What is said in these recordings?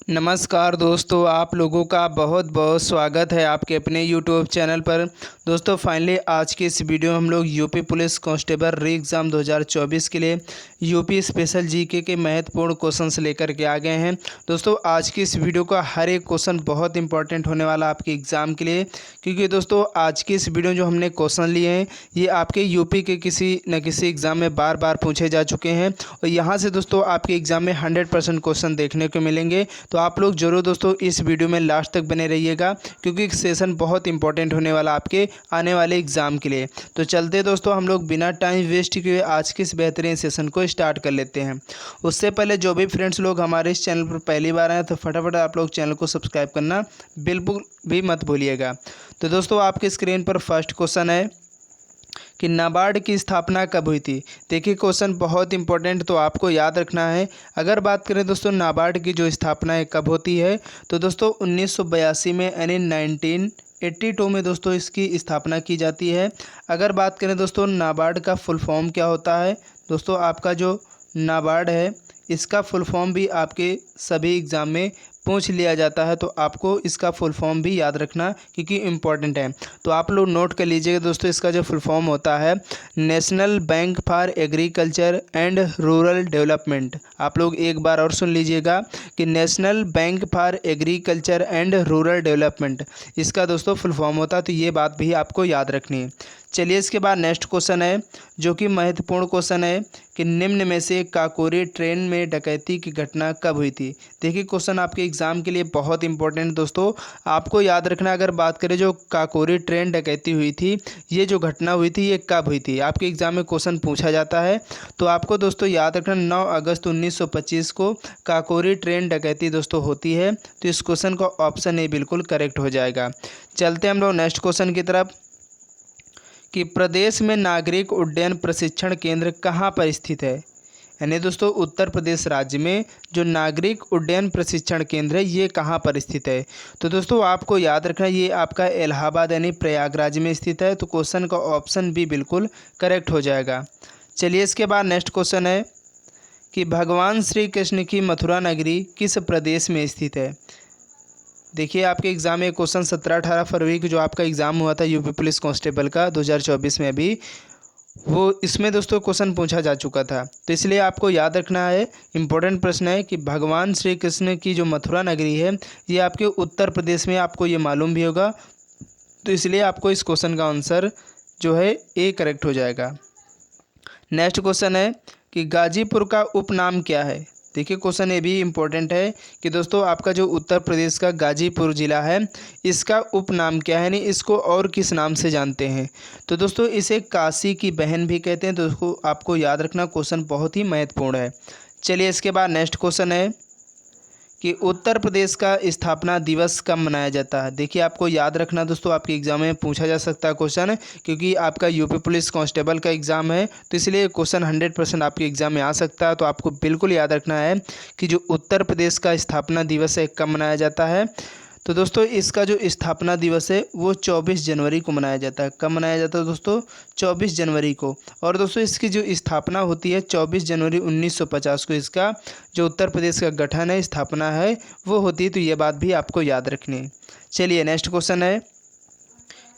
नमस्कार दोस्तों, आप लोगों का बहुत बहुत स्वागत है आपके अपने यूट्यूब चैनल पर। दोस्तों फाइनली आज के इस वीडियो में हम लोग यूपी पुलिस कांस्टेबल री एग्ज़ाम 2024 के लिए यूपी स्पेशल जीके के महत्वपूर्ण क्वेश्चंस लेकर के आ गए हैं। दोस्तों आज की इस वीडियो का हर एक क्वेश्चन बहुत इंपॉर्टेंट होने वाला आपके एग्ज़ाम के लिए, क्योंकि दोस्तों आज की इस वीडियो जो हमने क्वेश्चन लिए हैं ये आपके यूपी के किसी न किसी एग्ज़ाम में बार बार पूछे जा चुके हैं और यहाँ से दोस्तों आपके एग्ज़ाम में 100% क्वेश्चन देखने को मिलेंगे। तो आप लोग जरूर दोस्तों इस वीडियो में लास्ट तक बने रहिएगा, क्योंकि सेशन बहुत इंपॉर्टेंट होने वाला आपके आने वाले एग्ज़ाम के लिए। तो चलते दोस्तों हम लोग बिना टाइम वेस्ट किए आज के इस बेहतरीन सेशन को स्टार्ट कर लेते हैं। उससे पहले जो भी फ्रेंड्स लोग हमारे इस चैनल पर पहली बार आए तो फटाफट आप लोग चैनल को सब्सक्राइब करना बिल्कुल भी मत भूलिएगा। तो दोस्तों आपके स्क्रीन पर फर्स्ट क्वेश्चन है कि नाबार्ड की स्थापना कब हुई थी। देखिए क्वेश्चन बहुत इंपॉर्टेंट, तो आपको याद रखना है। अगर बात करें दोस्तों नाबार्ड की जो स्थापना है कब होती है, तो दोस्तों 1982 में यानी 1982 में दोस्तों इसकी स्थापना की जाती है। अगर बात करें दोस्तों नाबार्ड का फुल फॉर्म क्या होता है, दोस्तों आपका जो नाबार्ड है इसका फुल फॉर्म भी आपके सभी एग्ज़ाम में पूछ लिया जाता है, तो आपको इसका फुल फॉर्म भी याद रखना क्योंकि इम्पॉर्टेंट है। तो आप लोग नोट कर लीजिएगा दोस्तों, इसका जो फुल फॉर्म होता है national bank for agriculture and rural development. आप लोग एक बार और सुन लीजिएगा कि national bank for agriculture and rural development इसका दोस्तों फुल फॉर्म होता है, तो ये बात भी आपको याद रखनी है। चलिए इसके बाद नेक्स्ट क्वेश्चन है जो कि महत्वपूर्ण क्वेश्चन है कि निम्न में से काकोरी ट्रेन में डकैती की घटना कब हुई थी। देखिए क्वेश्चन आपके एग्ज़ाम के लिए बहुत इंपॉर्टेंट दोस्तों, आपको याद रखना। अगर बात करें जो काकोरी ट्रेन डकैती हुई थी, ये जो घटना हुई थी ये कब हुई थी, आपके एग्ज़ाम में क्वेश्चन पूछा जाता है। तो आपको दोस्तों याद रखना 9 अगस्त 1925 को काकोरी ट्रेन डकैती दोस्तों होती है। तो इस क्वेश्चन का ऑप्शन ए बिल्कुल करेक्ट हो जाएगा। चलते हम लोग नेक्स्ट क्वेश्चन की तरफ कि प्रदेश में नागरिक उड्डयन प्रशिक्षण केंद्र कहाँ पर स्थित है। यानी दोस्तों उत्तर प्रदेश राज्य में जो नागरिक उड्डयन प्रशिक्षण केंद्र है ये कहाँ पर स्थित है। तो दोस्तों आपको याद रखना ये आपका इलाहाबाद यानी प्रयागराज में स्थित है। तो क्वेश्चन का ऑप्शन भी बिल्कुल करेक्ट हो जाएगा। चलिए इसके बाद नेक्स्ट क्वेश्चन है कि भगवान श्री कृष्ण की मथुरा नगरी किस प्रदेश में स्थित है। देखिए आपके एग्ज़ाम में क्वेश्चन 17-18 फरवरी को जो आपका एग्ज़ाम हुआ था यूपी पुलिस कांस्टेबल का 2024 में, अभी वो इसमें दोस्तों क्वेश्चन पूछा जा चुका था। तो इसलिए आपको याद रखना है, इंपॉर्टेंट प्रश्न है कि भगवान श्री कृष्ण की जो मथुरा नगरी है ये आपके उत्तर प्रदेश में, आपको ये मालूम भी होगा। तो इसलिए आपको इस क्वेश्चन का आंसर जो है ए करेक्ट हो जाएगा। नेक्स्ट क्वेश्चन है कि गाजीपुर का उपनाम क्या है। देखिए क्वेश्चन ये भी इम्पोर्टेंट है कि दोस्तों आपका जो उत्तर प्रदेश का गाजीपुर ज़िला है इसका उपनाम क्या है, यानी इसको और किस नाम से जानते हैं। तो दोस्तों इसे काशी की बहन भी कहते हैं। तो इसको आपको याद रखना, क्वेश्चन बहुत ही महत्वपूर्ण है। चलिए इसके बाद नेक्स्ट क्वेश्चन है कि उत्तर प्रदेश का स्थापना दिवस कब मनाया जाता है। देखिए आपको याद रखना दोस्तों, आपके एग्ज़ाम में पूछा जा सकता है क्वेश्चन, क्योंकि आपका यूपी पुलिस कांस्टेबल का एग्ज़ाम है। तो इसलिए क्वेश्चन 100% आपके एग्ज़ाम में आ सकता है। तो आपको बिल्कुल याद रखना है कि जो उत्तर प्रदेश का स्थापना दिवस है कब मनाया जाता है। तो दोस्तों इसका जो स्थापना दिवस है वो 24 जनवरी को मनाया जाता है। कब मनाया जाता है दोस्तों? 24 जनवरी को। और दोस्तों इसकी जो स्थापना होती है 24 जनवरी 1950 को इसका जो उत्तर प्रदेश का गठन है, स्थापना है, वो होती है। तो ये बात भी आपको याद रखनी है। चलिए नेक्स्ट क्वेश्चन है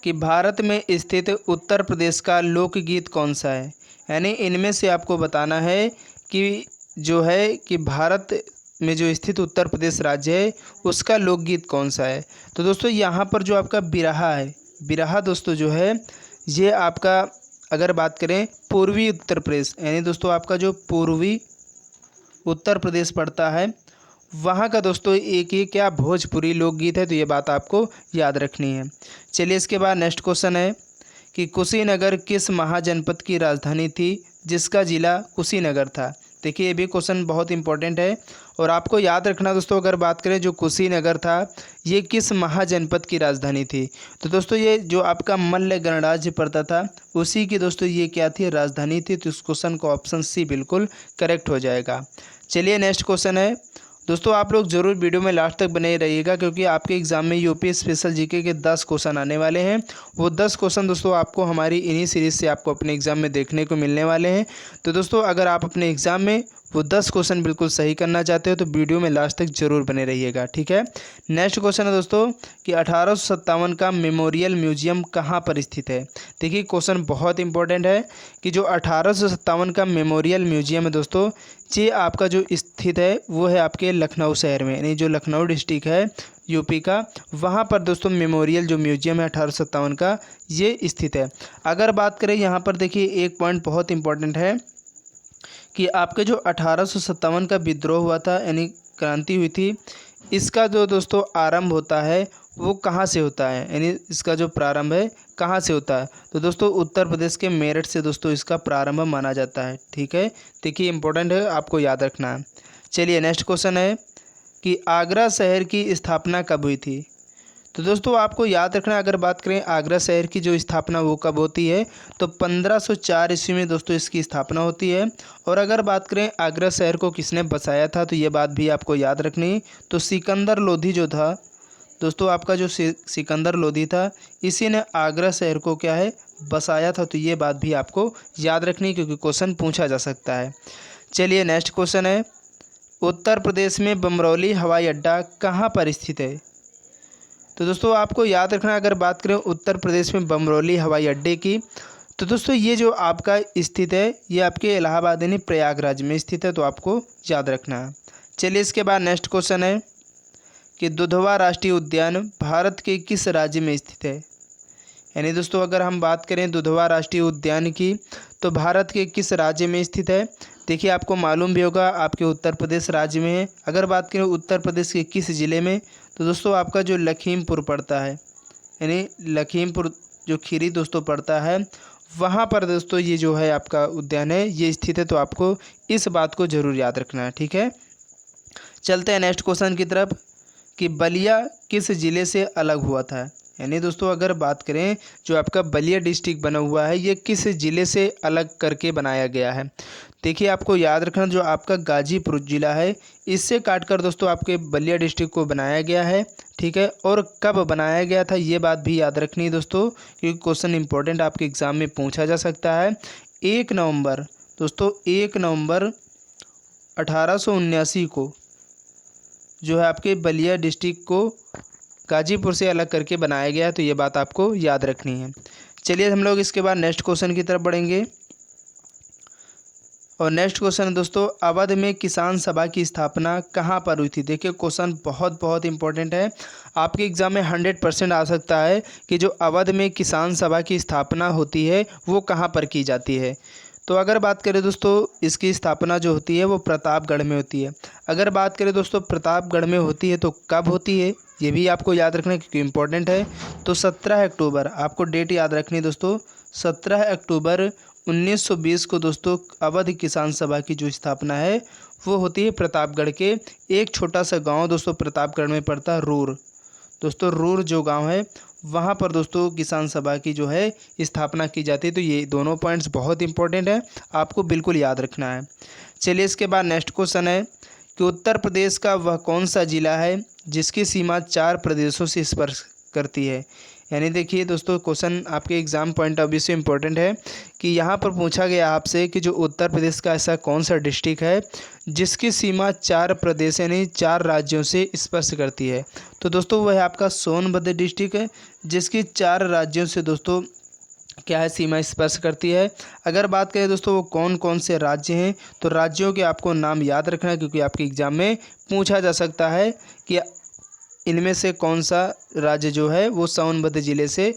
कि भारत में स्थित उत्तर प्रदेश का लोकगीत कौन सा है। यानी इनमें से आपको बताना है कि जो है कि भारत में जो स्थित उत्तर प्रदेश राज्य है उसका लोकगीत कौन सा है। तो दोस्तों यहाँ पर जो आपका बिरहा है, बिरहा दोस्तों जो है ये आपका अगर बात करें पूर्वी उत्तर प्रदेश, यानी दोस्तों आपका जो पूर्वी उत्तर प्रदेश पड़ता है वहाँ का दोस्तों एक ये क्या भोजपुरी लोकगीत है। तो ये बात आपको याद रखनी है। चलिए इसके बाद नेक्स्ट क्वेश्चन है कि कुशीनगर किस महाजनपद की राजधानी थी जिसका ज़िला कुशीनगर था। देखिए ये भी क्वेश्चन बहुत इंपॉर्टेंट है और आपको याद रखना दोस्तों, अगर बात करें जो कुशीनगर था ये किस महाजनपद की राजधानी थी। तो दोस्तों ये जो आपका मल्ल गणराज्य पड़ता था उसी की दोस्तों ये क्या थी, राजधानी थी। तो इस क्वेश्चन का ऑप्शन सी बिल्कुल करेक्ट हो जाएगा। चलिए नेक्स्ट क्वेश्चन है दोस्तों, आप लोग ज़रूर वीडियो में लास्ट तक बने रहिएगा, क्योंकि आपके एग्जाम में यूपी स्पेशल जीके के 10 क्वेश्चन आने वाले हैं। वो 10 क्वेश्चन दोस्तों आपको हमारी इन्हीं सीरीज़ से आपको अपने एग्ज़ाम में देखने को मिलने वाले हैं। तो दोस्तों अगर आप अपने एग्ज़ाम में वो 10 क्वेश्चन बिल्कुल सही करना चाहते हो तो वीडियो में लास्ट तक जरूर बने रहिएगा, ठीक है। नेक्स्ट क्वेश्चन है दोस्तों कि 1857 का मेमोरियल म्यूजियम कहाँ पर स्थित है। देखिए क्वेश्चन बहुत इंपॉर्टेंट है कि जो 1857 का मेमोरियल म्यूजियम है दोस्तों, ये आपका जो स्थित है वो है आपके लखनऊ शहर में, यानी जो लखनऊ डिस्ट्रिक्ट है यूपी का, वहाँ पर दोस्तों मेमोरियल जो म्यूजियम है 1857 का ये स्थित है। अगर बात करें यहाँ पर देखिए एक पॉइंट बहुत इंपॉर्टेंट है कि आपके जो 1857 का विद्रोह हुआ था यानी क्रांति हुई थी, इसका जो दोस्तों आरंभ होता है वो कहाँ से होता है, यानी इसका जो प्रारंभ है कहाँ से होता है, तो दोस्तों उत्तर प्रदेश के मेरठ से दोस्तों इसका प्रारंभ माना जाता है, ठीक है। देखिए इंपॉर्टेंट है, आपको याद रखना है। चलिए नेक्स्ट क्वेश्चन है कि आगरा शहर की स्थापना कब हुई थी। तो दोस्तों आपको याद रखना, अगर बात करें आगरा शहर की जो स्थापना वो कब होती है, तो 1504 ईस्वी में दोस्तों इसकी स्थापना होती है। और अगर बात करें आगरा शहर को किसने बसाया था, तो ये बात भी आपको याद रखनी, तो सिकंदर लोधी जो था दोस्तों, आपका जो सिकंदर लोधी था, इसी ने आगरा शहर को क्या है बसाया था, तो ये बात भी आपको याद रखनी क्योंकि क्वेश्चन पूछा जा सकता है। चलिए नेक्स्ट क्वेश्चन है, उत्तर प्रदेश में बमरौली हवाई अड्डा कहाँ पर स्थित है। तो दोस्तों आपको याद रखना, अगर बात करें उत्तर प्रदेश में बमरौली हवाई अड्डे की, तो दोस्तों ये जो आपका स्थित है ये आपके इलाहाबाद यानी प्रयागराज में स्थित है, तो आपको याद रखना है। चलिए इसके बाद नेक्स्ट क्वेश्चन है कि दुधवा राष्ट्रीय उद्यान भारत के किस राज्य में स्थित है। यानी दोस्तों अगर हम बात करें दुधवा राष्ट्रीय उद्यान की, तो भारत के किस राज्य में स्थित है। देखिए आपको मालूम भी होगा आपके उत्तर प्रदेश राज्य में है। अगर बात करें उत्तर प्रदेश के किस ज़िले में, तो दोस्तों आपका जो लखीमपुर पड़ता है, यानी लखीमपुर जो खीरी दोस्तों पड़ता है, वहाँ पर दोस्तों ये जो है आपका उद्यान है ये स्थित है, तो आपको इस बात को ज़रूर याद रखना है, ठीक है। चलते हैं नेक्स्ट क्वेश्चन की तरफ कि बलिया किस ज़िले से अलग हुआ था। यानी दोस्तों अगर बात करें जो आपका बलिया डिस्ट्रिक्ट बना हुआ है ये किस ज़िले से अलग करके बनाया गया है। देखिए आपको याद रखना, जो आपका गाजीपुर ज़िला है इससे काटकर दोस्तों आपके बलिया डिस्ट्रिक्ट को बनाया गया है, ठीक है। और कब बनाया गया था ये बात भी याद रखनी है दोस्तों, क्योंकि क्वेश्चन इंपॉर्टेंट आपके एग्ज़ाम में पूछा जा सकता है। 1 नवंबर दोस्तों, 1 नवंबर 1879 को जो है आपके बलिया डिस्ट्रिक्ट को गाजीपुर से अलग करके बनाया गया है, तो ये बात आपको याद रखनी है। चलिए हम लोग इसके बाद नेक्स्ट क्वेश्चन की तरफ बढ़ेंगे। और नेक्स्ट क्वेश्चन है दोस्तों, अवध में किसान सभा की स्थापना कहाँ पर हुई थी। देखिए क्वेश्चन बहुत इंपॉर्टेंट है, आपके एग्ज़ाम में 100% आ सकता है कि जो अवध में किसान सभा की स्थापना होती है वो कहाँ पर की जाती है। तो अगर बात करें दोस्तों इसकी स्थापना जो होती है वो प्रतापगढ़ में होती है। अगर बात करें दोस्तों प्रतापगढ़ में होती है तो कब होती है ये भी आपको याद रखना है क्योंकि इम्पोर्टेंट है। तो 17 अक्टूबर, आपको डेट याद रखनी है दोस्तों, 17 अक्टूबर 1920 को दोस्तों अवध किसान सभा की जो स्थापना है वो होती है प्रतापगढ़ के एक छोटा सा गांव दोस्तों प्रतापगढ़ में पड़ता है रूर। दोस्तों रूर जो गांव है वहाँ पर दोस्तों किसान सभा की जो है स्थापना की जाती है। तो ये दोनों पॉइंट्स बहुत इंपॉर्टेंट है, आपको बिल्कुल याद रखना है। चलिए इसके बाद नेक्स्ट क्वेश्चन है कि उत्तर प्रदेश का वह कौन सा ज़िला है जिसकी सीमा 4 प्रदेशों से स्पर्श करती है। यानी देखिए दोस्तों क्वेश्चन आपके एग्ज़ाम पॉइंट ऑफ व्यू से इम्पोर्टेंट है कि यहाँ पर पूछा गया आपसे कि जो उत्तर प्रदेश का ऐसा कौन सा डिस्ट्रिक्ट है जिसकी सीमा 4 प्रदेश यानी 4 राज्यों से स्पर्श करती है। तो दोस्तों वह आपका सोनभद्र डिस्ट्रिक्ट है जिसकी 4 राज्यों से दोस्तों क्या है सीमा स्पर्श करती है। अगर बात करें दोस्तों वो कौन कौन से राज्य हैं, तो राज्यों के आपको नाम याद रखना है क्योंकि आपके एग्ज़ाम में पूछा जा सकता है कि इनमें से कौन सा राज्य जो है वो सोनभद्र ज़िले से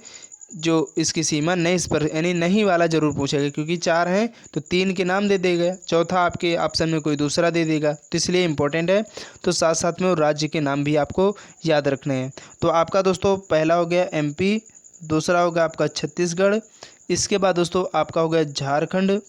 जो इसकी सीमा नहीं स्पर्श यानी नहीं वाला ज़रूर पूछेगा, क्योंकि 4 हैं तो 3 के नाम दे देगा, चौथा आपके ऑप्शन में कोई दूसरा दे देगा, तो इसलिए इम्पोर्टेंट है। तो साथ साथ में राज्य के नाम भी आपको याद रखने हैं। तो आपका दोस्तों पहला हो गया MP, दूसरा होगा आपका छत्तीसगढ़, इसके बाद दोस्तों आपका हो गया झारखंड,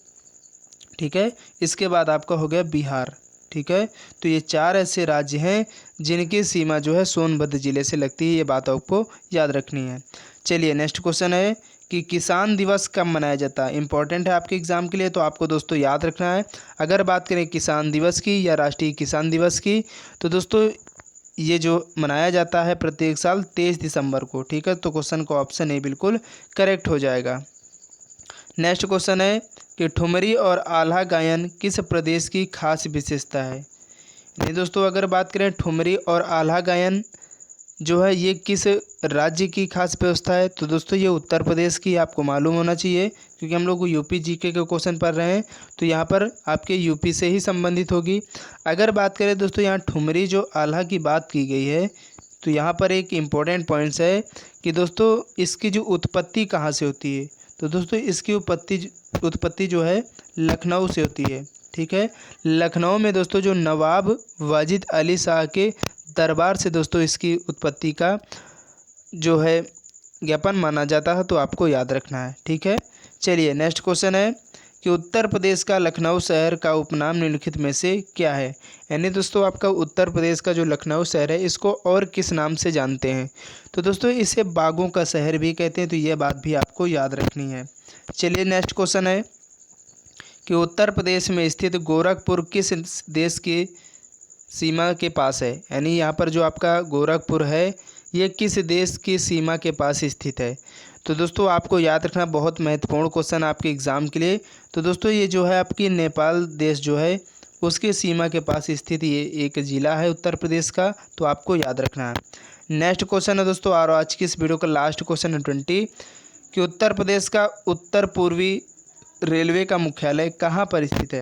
ठीक है, इसके बाद आपका हो गया बिहार, ठीक है। तो ये 4 ऐसे राज्य हैं जिनकी सीमा जो है सोनभद्र ज़िले से लगती है, ये बात आपको याद रखनी है। चलिए नेक्स्ट क्वेश्चन है कि किसान दिवस कब मनाया जाता है। इंपॉर्टेंट है आपके एग्ज़ाम के लिए, तो आपको दोस्तों याद रखना है। अगर बात करें किसान दिवस की या राष्ट्रीय किसान दिवस की, तो दोस्तों ये जो मनाया जाता है प्रत्येक साल 23 दिसंबर को, ठीक है। तो क्वेश्चन का ऑप्शन ए बिल्कुल करेक्ट हो जाएगा। नेक्स्ट क्वेश्चन है कि ठुमरी और आल्हा गायन किस प्रदेश की खास विशेषता है। नहीं दोस्तों, अगर बात करें ठुमरी और आल्हा गायन जो है ये किस राज्य की खास व्यवस्था है, तो दोस्तों ये उत्तर प्रदेश की आपको मालूम होना चाहिए, क्योंकि हम लोग यूपी जीके के क्वेश्चन पढ़ रहे हैं तो यहाँ पर आपके यूपी से ही संबंधित होगी। अगर बात करें दोस्तों यहाँ ठुमरी जो आल्हा की बात की गई है, तो यहाँ पर एक इम्पोर्टेंट पॉइंट्स है कि दोस्तों इसकी जो उत्पत्ति कहाँ से होती है, तो दोस्तों इसकी उत्पत्ति जो है लखनऊ से होती है। ठीक है, लखनऊ में दोस्तों जो नवाब वाजिद अली शाह के दरबार से दोस्तों इसकी उत्पत्ति का जो है ज्ञापन माना जाता है, तो आपको याद रखना है। ठीक है, चलिए नेक्स्ट क्वेश्चन है कि उत्तर प्रदेश का लखनऊ शहर का उपनाम निम्नलिखित में से क्या है। यानी दोस्तों आपका उत्तर प्रदेश का जो लखनऊ शहर है इसको और किस नाम से जानते हैं, तो दोस्तों इसे बागों का शहर भी कहते हैं, तो ये बात भी आपको याद रखनी है। चलिए नेक्स्ट क्वेश्चन है कि उत्तर प्रदेश में स्थित गोरखपुर किस देश की सीमा के पास है। यानी यहाँ पर जो आपका गोरखपुर है ये किस देश की सीमा के पास स्थित है, तो दोस्तों आपको याद रखना, बहुत महत्वपूर्ण क्वेश्चन आपके एग्ज़ाम के लिए। तो दोस्तों ये जो है आपकी नेपाल देश जो है उसके सीमा के पास स्थित ये एक ज़िला है उत्तर प्रदेश का, तो आपको याद रखना है। नेक्स्ट क्वेश्चन है दोस्तों, और आज की इस वीडियो का लास्ट क्वेश्चन है 20 कि उत्तर प्रदेश का उत्तर पूर्वी रेलवे का मुख्यालय कहाँ पर स्थित है।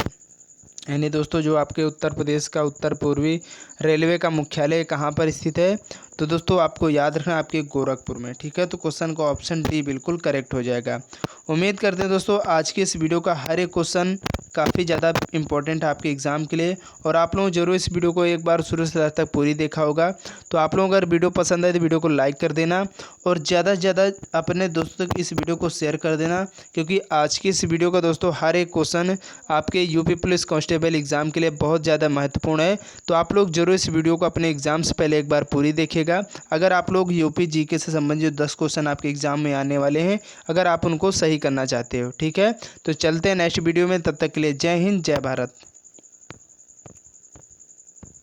यानी दोस्तों जो आपके उत्तर प्रदेश का उत्तर पूर्वी रेलवे का मुख्यालय कहाँ पर स्थित है, तो दोस्तों आपको याद रखना आपके गोरखपुर में। ठीक है, तो क्वेश्चन का ऑप्शन डी बिल्कुल करेक्ट हो जाएगा। उम्मीद करते हैं दोस्तों आज के इस वीडियो का हर एक क्वेश्चन काफ़ी ज़्यादा इंपॉर्टेंट है आपके एग्ज़ाम के लिए, और आप लोग जरूर इस वीडियो को एक बार शुरू से लास्ट तक पूरी देखा होगा। तो आप लोगों को अगर वीडियो पसंद आए तो वीडियो को लाइक कर देना, और ज़्यादा से ज़्यादा अपने दोस्तों तक इस वीडियो को शेयर कर देना, क्योंकि आज की इस वीडियो का दोस्तों हर एक क्वेश्चन आपके यूपी पुलिस कांस्टेबल एग्ज़ाम के लिए बहुत ज़्यादा महत्वपूर्ण है। तो आप लोग जरूर इस वीडियो को अपने एग्ज़ाम से पहले एक बार पूरी देखिएगा। अगर आप लोग यूपी जीके से संबंधित 10 क्वेश्चन आपके एग्ज़ाम में आने वाले हैं, अगर आप उनको सही करना चाहते हो। ठीक है, तो चलते हैं नेक्स्ट वीडियो में, तब तक के लिए जय हिंद जय भारत।